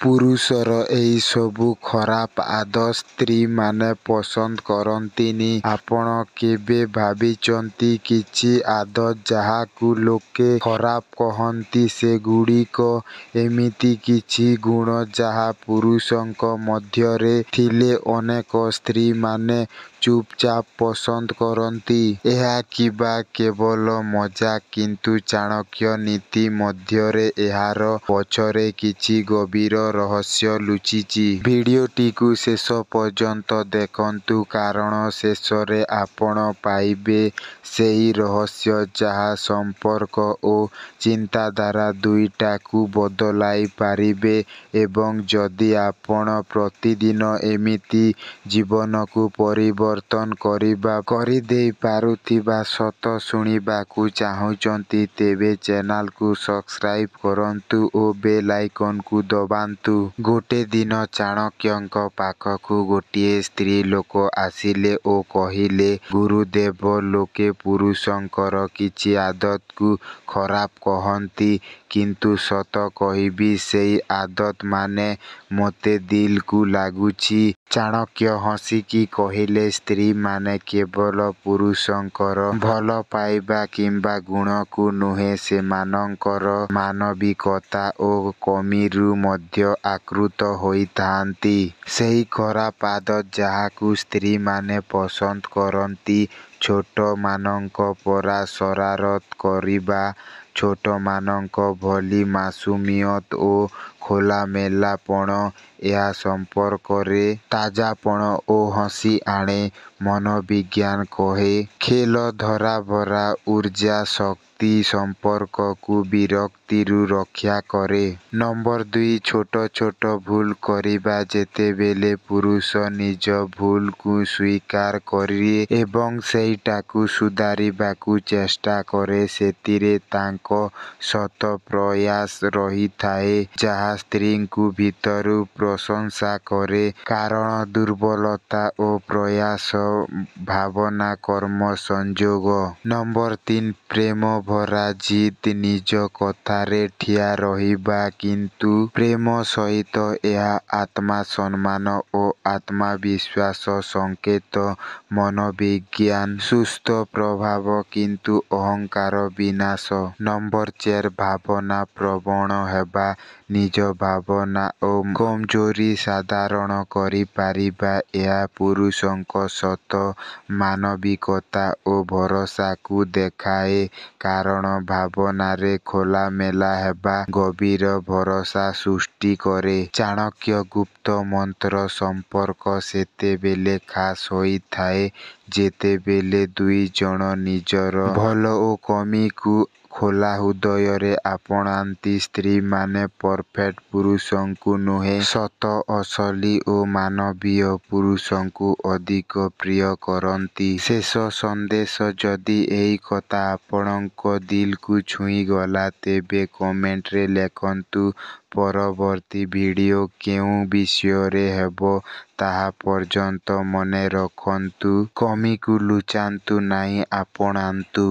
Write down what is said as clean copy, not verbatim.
ପୁରୁଷର ଏହି ସବୁ ଖରାପ ଆଦତ ସ୍ତ୍ରୀମାନେ ପସନ୍ଦ କରନ୍ତିନି। ଆପଣ କେବେ ଭାବିଛନ୍ତି କିଛି ଆଦତ ଯାହାକୁ ଲୋକେ ଖରାପ କହନ୍ତି ସେଗୁଡ଼ିକ ଏମିତି କିଛି ଗୁଣ ଯାହା ପୁରୁଷଙ୍କ ମଧ୍ୟରେ ଥିଲେ ଅନେକ ସ୍ତ୍ରୀମାନେ ଚୁପଚାପ ପସନ୍ଦ କରନ୍ତି। ଏହା କିବା କେବଳ ମଜାକ କିନ୍ତୁ ଚାଣକ୍ୟ ନୀତି ମଧ୍ୟରେ ଏହାର ପଛରେ କିଛି ଗଭୀର ରହସ୍ୟ ଲୁଚିଛି। ଭିଡ଼ିଓଟିକୁ ଶେଷ ପର୍ଯ୍ୟନ୍ତ ଦେଖନ୍ତୁ କାରଣ ଶେଷରେ ଆପଣ ପାଇବେ ସେହି ରହସ୍ୟ ଯାହା ସମ୍ପର୍କ ଓ ଚିନ୍ତାଧାରା ଦୁଇଟାକୁ ବଦଳାଇ ପାରିବେ ଏବଂ ଯଦି ଆପଣ ପ୍ରତିଦିନ ଏମିତି ଜୀବନକୁ ପରିବର୍ତ୍ତନ କରିଦେଇ ପାରୁଥିବା ସତ ଶୁଣିବାକୁ ଚାହୁଁଛନ୍ତି ତେବେ ଚ୍ୟାନେଲକୁ ସବସ୍କ୍ରାଇବ୍ କରନ୍ତୁ ଓ ବେଲ୍ ଆଇକନକୁ ଦବାନ୍ତୁ। ଗୋଟିଏ ଦିନ ଚାଣକ୍ୟଙ୍କ ପାଖକୁ ଗୋଟିଏ ସ୍ତ୍ରୀ ଲୋକ ଆସିଲେ ଓ କହିଲେ ଗୁରୁଦେବ ଲୋକେ ପୁରୁଷଙ୍କର କିଛି ଆଦତକୁ ଖରାପ କହନ୍ତି କିନ୍ତୁ ସତ କହିବି ସେହି ଆଦତମାନେ ମୋତେ ଦିଲକୁ ଲାଗୁଛି। ଚାଣକ୍ୟ ହସିକି କହିଲେ ସ୍ତ୍ରୀମାନେ କେବଳ ପୁରୁଷଙ୍କର ଭଲ ପାଇବା କିମ୍ବା ଗୁଣକୁ ନୁହେଁ ସେମାନଙ୍କର ମାନବିକତା ଓ କମିରୁ ମଧ୍ୟ ଆକୃଷ୍ଟ ହୋଇଥାନ୍ତି। ସେହି ଖରାପ ଆଦତ ଯାହାକୁ ସ୍ତ୍ରୀମାନେ ପସନ୍ଦ କରନ୍ତି ଛୋଟମାନଙ୍କ ପରା ଶରାରତ କରିବା ଛୋଟମାନଙ୍କ ଭଳି ମାସୁମିୟତ ଓ ଖୋଲାମେଲାପଣ ଏହା ସମ୍ପର୍କରେ ତାଜାପଣ ଓ ହସି ଆଣେ। ମନୋବିଜ୍ଞାନ କହେ ଖେଳ ଧରାବରା ଊର୍ଜା ଶକ୍ତି ସମ୍ପର୍କକୁ ବିରକ୍ତିରୁ ରକ୍ଷା କରେ। ନମ୍ବର 2 ଛୋଟ ଛୋଟ ଭୁଲ କରିବା ଯେତେବେଳେ ପୁରୁଷ ନିଜ ଭୁଲକୁ ସ୍ୱୀକାର କରେ ଏବଂ ସେଇଟାକୁ ସୁଧାରିବାକୁ ଚେଷ୍ଟା କରେ ସେଥିରେ ତାଙ୍କ ସତ ପ୍ରୟାସ ରହିଥାଏ ଯାହା ସ୍ତ୍ରୀଙ୍କୁ ଭିତରୁ ପ୍ରଶଂସା କରେ କାରଣ ଦୁର୍ବଳତା ଓ ପ୍ରୟାସ ଭାବନା କର୍ମ ସଂଯୋଗ। ନମ୍ବର 3 ପ୍ରେମ ଭରା ଜିଦ୍ ନିଜ କଥାରେ ଠିଆ ରହିବା କିନ୍ତୁ ପ୍ରେମ ସହିତ ଏହା ଆତ୍ମସମ୍ମାନ ଓ ଆତ୍ମବିଶ୍ୱାସ ସଂକେତ ମନୋବିଜ୍ଞାନ ସୁସ୍ଥ ପ୍ରଭାବ କିନ୍ତୁ ଅହଙ୍କାର ବିନାଶ। ନମ୍ବର 4 ଭାବନା ପ୍ରବଣ ହେବା ନିଜ ଭାବନା ଓ କମଜୋରି ସାଧାରଣ କରିପାରିବା ଏହା ପୁରୁଷଙ୍କ ସତ ମାନବିକତା ଓ ଭରସାକୁ ଦେଖାଏ କାରଣ ଭାବନାରେ ଖୋଲାମେଲା ହେବା ଗଭୀର ଭରସା ସୃଷ୍ଟି କରେ। ଚାଣକ୍ୟ ଗୁପ୍ତ ମନ୍ତ୍ର ସମ୍ପର୍କ ସେତେବେଳେ ଖାସ୍ ହୋଇଥାଏ ଯେତେବେଳେ ଦୁଇ ଜଣ ନିଜର ଭଲ ଓ କମିକୁ ଖୋଲା ହୃଦୟରେ ଆପଣାନ୍ତି। ସ୍ତ୍ରୀମାନେ ପରଫେକ୍ଟ ପୁରୁଷଙ୍କୁ ନୁହେଁ ସତ ଅସଲି ଓ ମାନବୀୟ ପୁରୁଷଙ୍କୁ ଅଧିକ ପ୍ରିୟ କରନ୍ତି। ଶେଷ ସନ୍ଦେଶ ଯଦି ଏହି କଥା ଆପଣଙ୍କ ଦିଲକୁ ଛୁଇଁଗଲା ତେବେ କମେଣ୍ଟରେ ଲେଖନ୍ତୁ ପରବର୍ତ୍ତୀ ଭିଡ଼ିଓ କେଉଁ ବିଷୟରେ ହେବ ତାହା ପର୍ଯ୍ୟନ୍ତ ମନେ ରଖନ୍ତୁ କମିକୁ ଲୁଚାନ୍ତୁ ନାହିଁ ଆପଣାନ୍ତୁ।